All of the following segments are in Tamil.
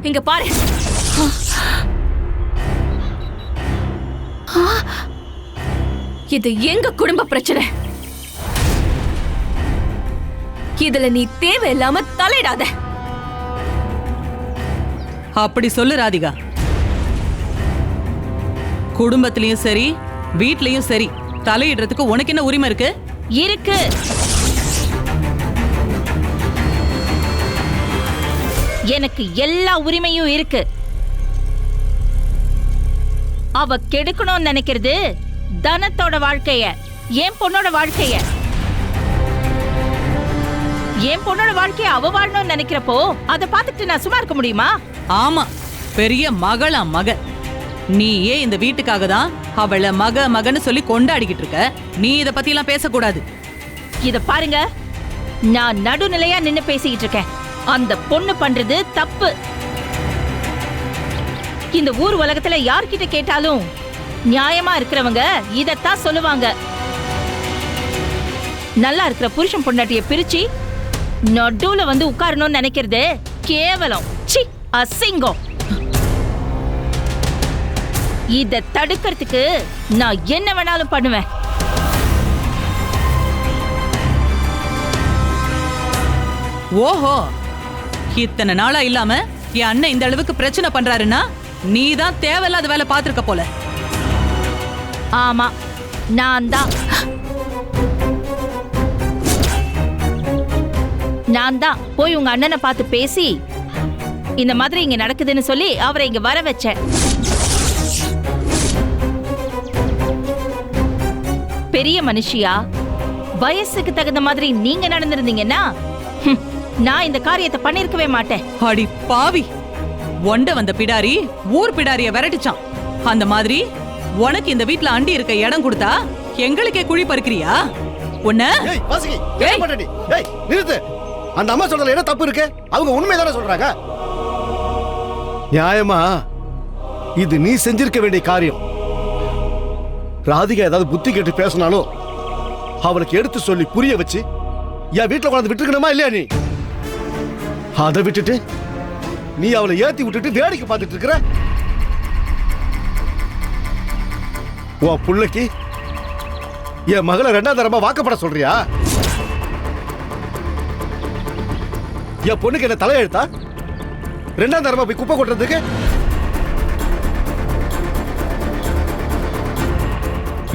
இங்க பாரு. இது எங்க குடும்ப பிரச்சனை. இதுல நீ தேவையில்லாம தலையிடாத. அப்படி சொல்லு ராதிகா. குடும்பத்திலயும் சரி வீட்லயும் சரி தலையிடுறதுக்கு உனக்கு என்ன உரிமை இருக்கு? இருக்கு. எனக்கு எல்லா உரிமையும் இருக்கு. அவ கெடுக்கணும்னு நினைக்கிறது தனத்தோட வாழ்க்கைய, என் பொண்ணோட வாழ்க்கைய. என் பொண்ணோட வாழ்க்கைய அவ வாழணும்னு நினைக்கிறப்போ அதை பார்த்துட்டு நான் சும்மா இருக்க முடியுமா? ஆமா, பெரிய மகளா மக. நீ ஏன் இந்த வீட்டுக்காக தான் அவளை மகன்னு சொல்லி கொண்டாடிக்கிட்டு இருக்க. நீ இத பத்தி எல்லாம் பேசக்கூடாது. இத பாருங்க, நான் நடுநிலையா நின்னு பேசிக்கிட்டு இருக்கேன். அந்த பொண்ணு பண்றது தப்பு. இந்த ஊர் உலகத்துல யார்கிட்ட கேட்டாலும் நியாயமா இருக்கிறவங்க இதத்தான் சொல்லுவாங்க. நல்லா இருக்கிற புருஷன் பொண்டாட்டிய பிரிச்சு நடுவுல வந்து உட்காரணும்னு நினைக்கிறது கேவலம். சி, அசிங்கம். இத தடுக்கிறதுக்கு நான் என்ன வேணாலும் பண்ணுவேன். ஓஹோ, இத்தனை நாளா இல்லாம என் அண்ணன் இந்த அளவுக்கு பிரச்சனை பண்றாருன்னா நீதான் தேவையில்லாத வேலை பார்த்திருக்க போல. ஆமா, நான் தான் போய் உங்க அண்ணனை பார்த்து பேசி இந்த மாதிரி இங்க நடக்குதுன்னு சொல்லி அவரை இங்க வர வச்சேன். பெரிய மனுஷியா வயசுக்கு தகுந்த மாதிரி நீங்க நடந்திருந்தீங்கன்னா நான் இந்த காரியத்தை பண்ணிருக்கவே மாட்டேன். அடி பாவி, ஒண்ட வந்த பிடாரி ஊர் பிடாரிய விரட்டிச்சான். அந்த மாதிரி உனக்கு இந்த வீட்ல அண்டி இருக்க இடம் கொடுத்தா எங்களுக்கே குழி பறிக்கிறியா? உன்ன நிறுத்து. அந்த அம்மா சொல்றதுல என்ன தப்பு இருக்கு? அவங்க உண்மைதானே சொல்றாங்க. நியாயமா இது நீ செஞ்சிருக்க வேண்டிய காரியம். ராதிகா ஏதாவது புத்தி கேட்டு பேசினாலும் அவளுக்கு எடுத்து சொல்லி புரிய வச்சு என் வீட்டுல கொண்டாந்து விட்டுருக்கணுமா இல்லையா? நீ அதை விட்டுட்டு நீ அவளை ஏத்தி விட்டுட்டு வேடிக்கை பார்த்துட்டு இருக்கிற. உன் புள்ளைக்கு என் மகளை 2ஆம் தரமா வாக்கப்பட சொல்றியா? என் பொண்ணுக்கு என்ன தலையெழுத்தா 2ஆம் தரமா போய் குப்பை கொட்டுறதுக்கு?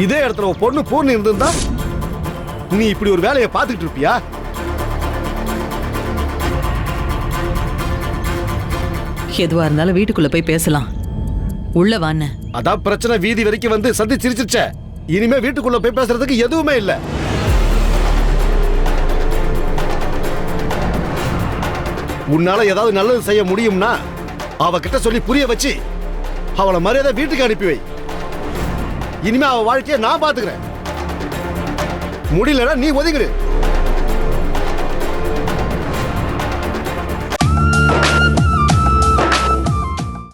இதே இடத்துல உன் பொண்ணு பூர்ணி இருந்திருந்தா நீ இப்படி ஒரு வேலையை பார்த்துக்கிட்டு இருப்பியா? எதுவா இருந்தாலும் வீட்டுக்குள்ள போய் பேசலாம். உள்ள வான்னு. அதான் பிரச்சனை வீதி வரைக்கும் வந்து சந்தி சிரிச்சிருச்ச. இனிமே வீட்டுக்குள்ள போய் பேசுறதுக்கு எதுவுமே இல்ல. உன்னால ஏதாவது நல்லது செய்ய முடியும்னா அவகிட்ட சொல்லி புரிய வச்சு அவளை மரியாதை வீட்டுக்கு அனுப்பி வை. இனிமே அவ வாழ்க்கைய நான் பாத்துக்கிறேன். முடியலன்னா நீ ஒதுங்கிடு.